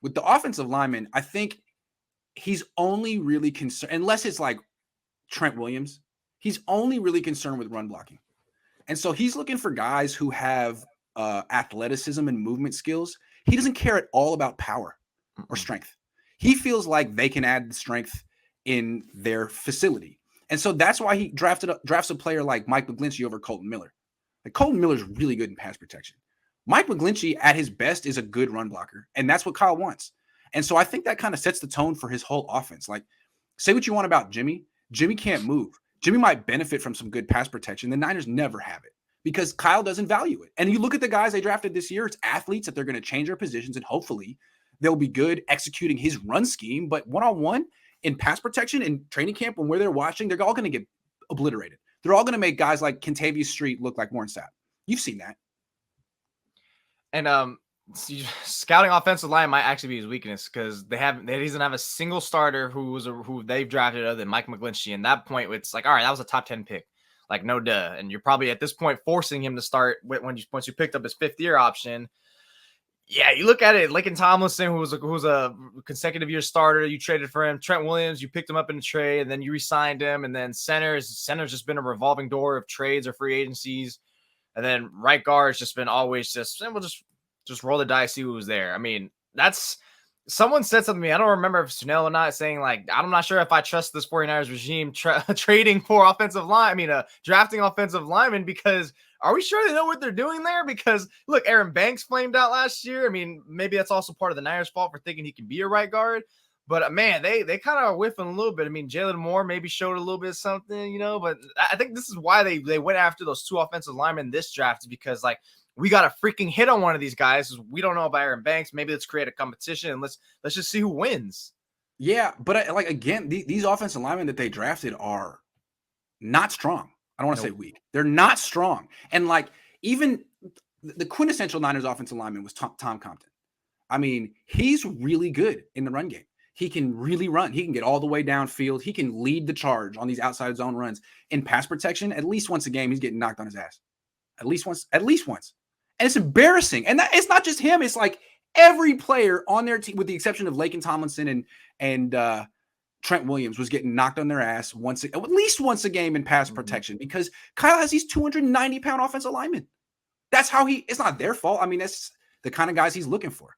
With the offensive lineman, I think he's only really concerned, unless it's like Trent Williams, he's only really concerned with run blocking. And so he's looking for guys who have athleticism and movement skills. He doesn't care at all about power or strength. He feels like they can add the strength in their facility. And so that's why he drafts a player like Mike McGlinchey over Colton Miller. Like Colton Miller's really good in pass protection. Mike McGlinchey at his best is a good run blocker, and that's what Kyle wants. And so I think that kind of sets the tone for his whole offense. Like, say what you want about Jimmy. Jimmy can't move. Jimmy might benefit from some good pass protection. The Niners never have it because Kyle doesn't value it. And you look at the guys they drafted this year, it's athletes that they're going to change their positions, and hopefully they'll be good executing his run scheme. But one-on-one in pass protection in training camp when where they're watching, they're all going to get obliterated. They're all going to make guys like Kentavious Street look like Warren Sapp. You've seen that. And scouting offensive line might actually be his weakness because he doesn't have a single starter who they've drafted other than Mike McGlinchey. And that point, it's like, all right, that was a top 10 pick. Like, no duh. And you're probably at this point forcing him to start once you picked up his 5th-year option. Yeah, you look at it, Laken Tomlinson, who was a consecutive year starter, you traded for him. Trent Williams, you picked him up in a trade, and then you re-signed him. And then center's just been a revolving door of trades or free agencies. And then right guard's just been always we'll just roll the dice, see who was there. I mean, someone said something to me. I don't remember if Sunel or not, saying like, I'm not sure if I trust this 49ers regime trading for drafting offensive linemen, because are we sure they know what they're doing there? Because look, Aaron Banks flamed out last year. I mean, maybe that's also part of the Niners' fault for thinking he can be a right guard. But man, they kind of are whiffing a little bit. I mean, Jalen Moore maybe showed a little bit of something, but I think this is why they went after those 2 offensive linemen this draft, is because like, we got a freaking hit on one of these guys. We don't know about Aaron Banks. Maybe let's create a competition and let's just see who wins. Yeah, but like again, these offensive linemen that they drafted are not strong. I don't want to say weak. They're not strong. And like even the quintessential Niners offensive lineman was Tom Compton. I mean, he's really good in the run game. He can really run. He can get all the way downfield. He can lead the charge on these outside zone runs. In pass protection, at least once a game, he's getting knocked on his ass. At least once. And it's embarrassing. And it's not just him. It's like every player on their team, with the exception of Laken Tomlinson and Trent Williams, was getting knocked on their ass at least once a game in pass protection, because Kyle has these 290-pound offensive linemen. That's how it's not their fault. I mean, that's the kind of guys he's looking for.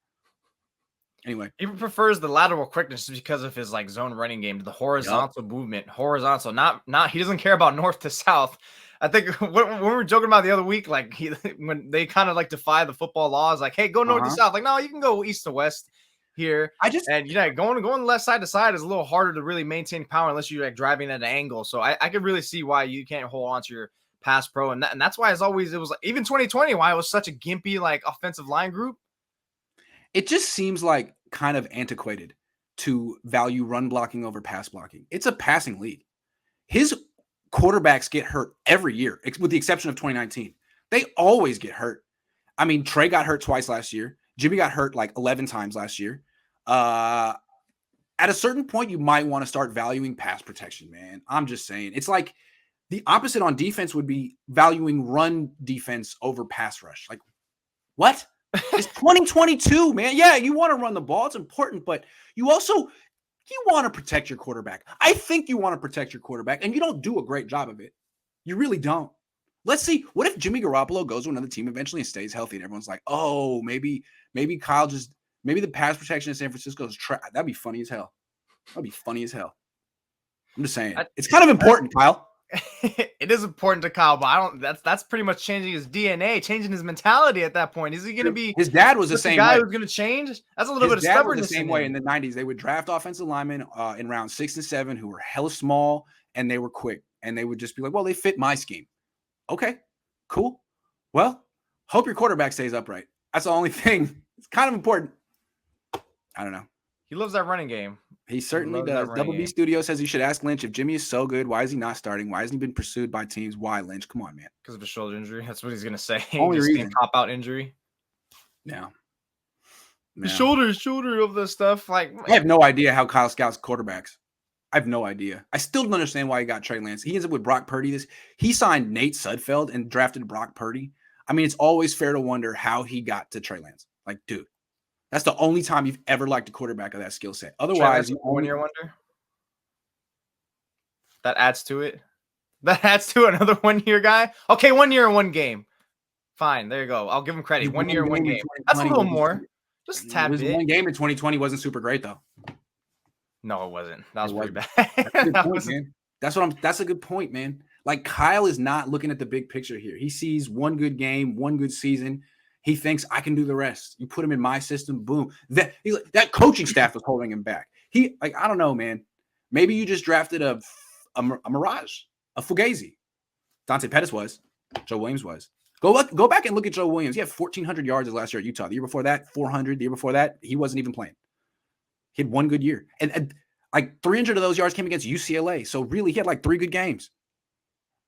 Anyway, he prefers the lateral quickness because of his like zone running game to the horizontal movement. Horizontal, not he doesn't care about north to south. I think when we were joking about the other week, like when they kind of like defy the football laws, like, hey, go north to south. Like, no, you can go east to west here. Going left side to side is a little harder to really maintain power unless you're like driving at an angle. So I could really see why you can't hold on to your pass pro, and that's why it was like, even 2020, why it was such a gimpy like offensive line group. It just seems like kind of antiquated to value run blocking over pass blocking. It's a passing league. His quarterbacks get hurt every year, with the exception of 2019. They always get hurt. I mean, Trey got hurt twice last year. Jimmy got hurt like 11 times last year. At a certain point, you might want to start valuing pass protection, man. I'm just saying. It's like the opposite on defense would be valuing run defense over pass rush. Like, what? It's 2022, man. Yeah, you want to run the ball. It's important, but you want to protect your quarterback. I think you want to protect your quarterback, and you don't do a great job of it. You really don't. Let's see. What if Jimmy Garoppolo goes to another team eventually and stays healthy, and everyone's like, oh, maybe Kyle maybe the pass protection in San Francisco is trash. That'd be funny as hell. I'm just saying. It's kind of important, Kyle. It is important to Kyle, but that's pretty much changing his DNA, changing his mentality at that point. Is he going to be his dad was the same guy way. Who's going to change? That's a little bit of stubbornness. The same way in the 90s. They would draft offensive linemen in round 6 and 7 who were hella small and they were quick, and they would just be like, well, they fit my scheme. Okay, cool. Well, hope your quarterback stays upright. That's the only thing. It's kind of important. I don't know. He loves that running game. He certainly does. Double B Studio says you should ask Lynch, if Jimmy is so good, why is he not starting? Why hasn't he been pursued by teams? Why, Lynch? Come on, man. Because of a shoulder injury. That's what he's going to say. Only reason. Cop-out injury. No. The shoulder of the stuff. Like, I have no idea how Kyle scouts quarterbacks. I have no idea. I still don't understand why he got Trey Lance. He ends up with Brock Purdy. He signed Nate Sudfeld and drafted Brock Purdy. I mean, it's always fair to wonder how he got to Trey Lance. Like, dude, That's the only time you've ever liked a quarterback of that skill set. Trey Otherwise, Lance, 1-year wonder. That adds to it. That adds to another 1-year guy. Okay, 1 year and 1 game. Fine, there you go. I'll give him credit. 1 year and 1 game. That's a little more. Just a tad bit. 1 game in 2020 wasn't super great though. No, it wasn't. That was pretty bad. That's a good point, man. That's a good point, man. Like Kyle is not looking at the big picture here. He sees one good game, one good season. He thinks I can do the rest. You put him in my system, boom. That coaching staff was holding him back. I don't know, man. Maybe you just drafted a Mirage, a Fugazi. Dante Pettis was. Joe Williams was. Go back and look at Joe Williams. He had 1,400 yards last year at Utah. The year before that, 400. The year before that, he wasn't even playing. He had one good year. And like 300 of those yards came against UCLA. So really, he had like 3 good games.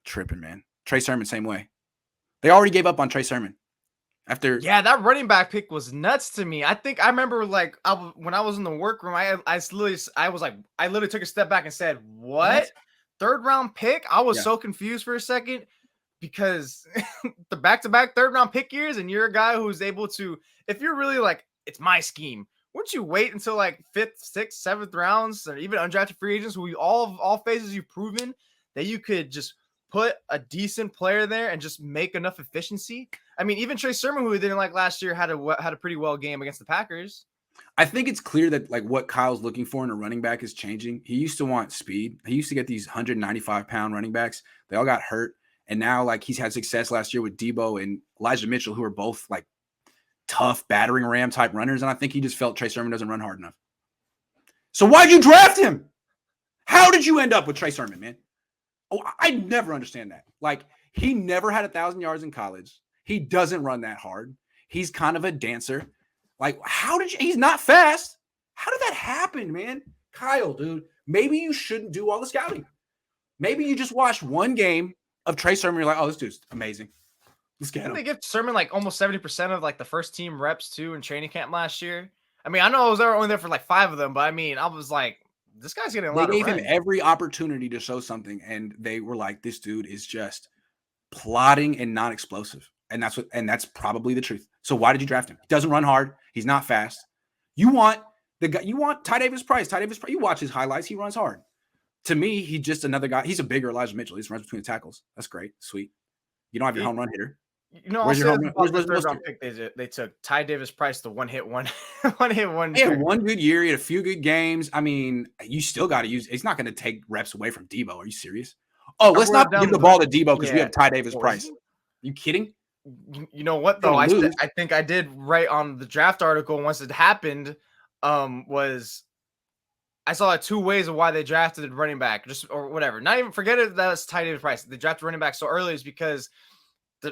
Tripping, man. Trey Sermon, same way. They already gave up on Trey Sermon. Yeah, that running back pick was nuts to me. I think I remember like when I was in the workroom, I literally took a step back and said, "What? 3rd round pick?" I was so confused for a second because the back-to-back 3rd round pick years, and you're a guy who's able to, if you're really like, it's my scheme, wouldn't you wait until like 5th, 6th, 7th rounds, or even undrafted free agents who all phases you've proven that you could just put a decent player there and just make enough efficiency? I mean, even Trey Sermon, who we didn't like last year, had a pretty well game against the Packers. I think it's clear that like what Kyle's looking for in a running back is changing. He used to want speed. He used to get these 195-pound running backs. They all got hurt. And now like he's had success last year with Debo and Elijah Mitchell, who are both like tough battering ram type runners. And I think he just felt Trey Sermon doesn't run hard enough. So why'd you draft him? How did you end up with Trey Sermon, man? Oh, I never understand that. Like he never had 1,000 yards in college. He doesn't run that hard. He's kind of a dancer. Like, he's not fast. How did that happen, man? Kyle, dude, maybe you shouldn't do all the scouting. Maybe you just watched one game of Trey Sermon. You're like, oh, this dude's amazing. Let's get him. They give Sermon like almost 70% of like the first team reps too in training camp last year. I mean, I know I was only there for like 5 of them, but I mean, I was like, this guy's getting a lot of They gave him every opportunity to show something, and they were like, this dude is just plodding and not explosive. And that's probably the truth. So why did you draft him? He doesn't run hard. He's not fast. You want Ty Davis Price. You watch his highlights. He runs hard. To me, he's just another guy. He's a bigger Elijah Mitchell. He just runs between the tackles. That's great. Sweet. You don't have your home run hitter. You know, where's your home run? Where's the 3rd round pick they took? Ty Davis Price, the one hit one. He had one good year. He had a few good games. I mean, you still got to use. He's not going to take reps away from Debo. Are you serious? Oh, let's not give the ball to Debo because we have Ty Davis Price. Are you kidding? You know what though? I think I did write on the draft article once it happened. Was I saw 2 ways of why they drafted running back, or whatever. Not even forget it. That was Ty Davis Price. They drafted running back so early is because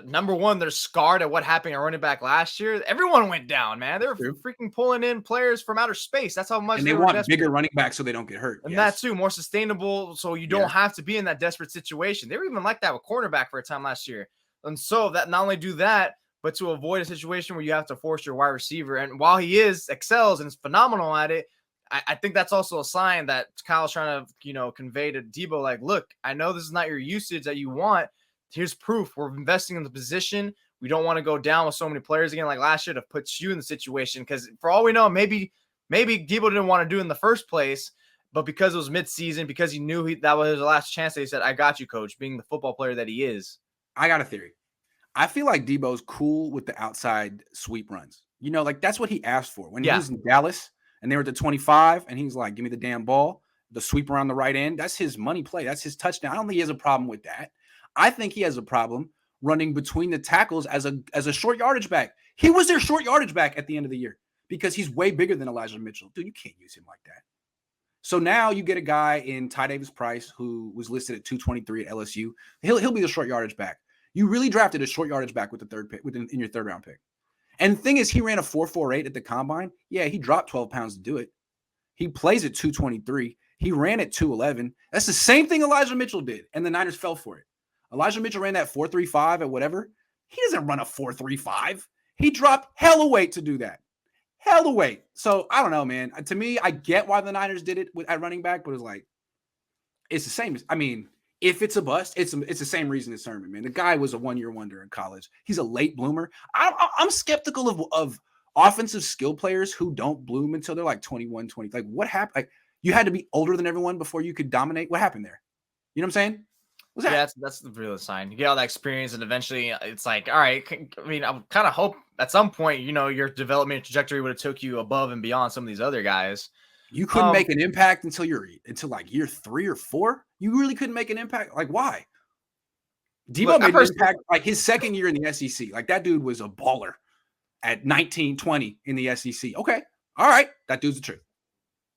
number one, they're scarred at what happened at running back last year. Everyone went down, man. They were freaking pulling in players from outer space. That's how much they want bigger running backs so they don't get hurt. And that too, more sustainable, so you don't have to be in that desperate situation. They were even like that with cornerback for a time last year. And so that not only do that, but to avoid a situation where you have to force your wide receiver. And while he excels and is phenomenal at it, I think that's also a sign that Kyle's trying to, convey to Debo, like, look, I know this is not your usage that you want. Here's proof. We're investing in the position. We don't want to go down with so many players again like last year to put you in the situation. Because for all we know, maybe Debo didn't want to do it in the first place, but because it was midseason, because he knew that was his last chance, he said, I got you, coach, being the football player that he is. I got a theory. I feel like Debo's cool with the outside sweep runs. Like that's what he asked for when he was in Dallas and they were at the 25 and he's like, give me the damn ball, the sweep around the right end. That's his money play. That's his touchdown. I don't think he has a problem with that. I think he has a problem running between the tackles as a short yardage back. He was their short yardage back at the end of the year because he's way bigger than Elijah Mitchell. Dude, you can't use him like that. So now you get a guy in Ty Davis Price who was listed at 223 at LSU. He'll be the short yardage back. You really drafted a short yardage back with the 3rd pick in your 3rd round pick. And the thing is, he ran a 4.48 at the combine. Yeah, he dropped 12 pounds to do it. He plays at 223. He ran at 211. That's the same thing Elijah Mitchell did, and the Niners fell for it. Elijah Mitchell ran that 4.35 at whatever. He doesn't run a 4.35. He dropped hella weight to do that. Hella weight. So I don't know, man. To me, I get why the Niners did it at running back, but it's like, it's the same. I mean, if it's a bust, it's the same reason as Sermon, man. The guy was a 1-year wonder in college. He's a late bloomer. I'm skeptical of offensive skill players who don't bloom until they're like 21, 20. Like what happened? Like you had to be older than everyone before you could dominate. What happened there? You know what I'm saying? What's that? Yeah, that's the real sign. You get all that experience, and eventually it's like, all right. I mean, I would kind of hope at some point, your development trajectory would have took you above and beyond some of these other guys. You couldn't make an impact until like year 3 or 4. You really couldn't make an impact. Like why? Debo made an impact like his second year in the SEC. Like that dude was a baller at 19, 20 in the SEC. Okay, all right, that dude's the truth.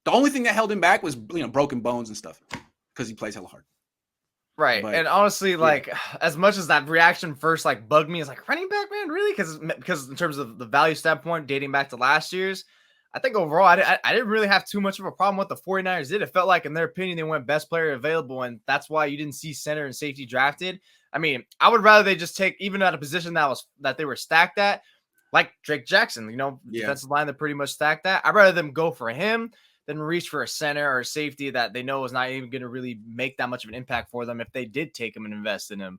The only thing that held him back was broken bones and stuff because he plays hella hard. Right. But, and honestly, like as much as that reaction first like bugged me, it's like running back, man, really? Because in terms of the value standpoint, dating back to last year's, I think overall I didn't really have too much of a problem with the 49ers did. It felt like, in their opinion, they went best player available, and that's why you didn't see center and safety drafted. I mean, I would rather they just take, even at a position that they were stacked at, like Drake Jackson, defensive line, they're pretty much stacked at. I'd rather them go for him than reach for a center or a safety that they know is not even going to really make that much of an impact for them if they did take him and invest in him.